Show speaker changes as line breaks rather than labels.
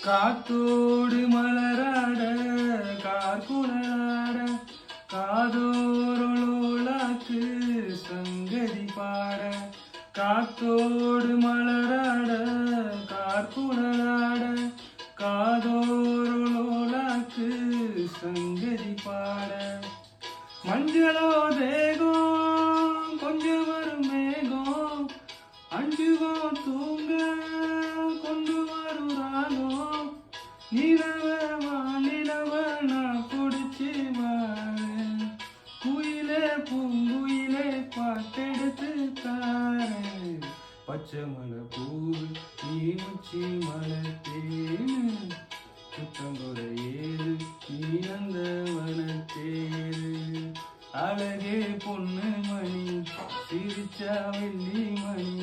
காத்தோடு மலராட கார்குழலாட காதோரொளாக்கு சங்கதி பாட காத்தோடு மலராட கார்குழலாட காதோரொளாக்கு சங்கதி பாட மஞ்சளோ தேகம் கொஞ்சம் வரும் மேகம் அஞ்சுவோம் தூங்க கொண்டு வரும் ராகம் நிலவ நான் பிடிச்சி வாரேன் குயிலே பூங்குயிலே பாட்டெடுத்து தாரேன் பச்சை மலை பூவு நீ முச்சி மலத்தேனு புத்தங்கொட ஏது நீ அந்த வனத்தேரு அழகே பொண்ணு மணி சிரிச்சா வெள்ளி மணி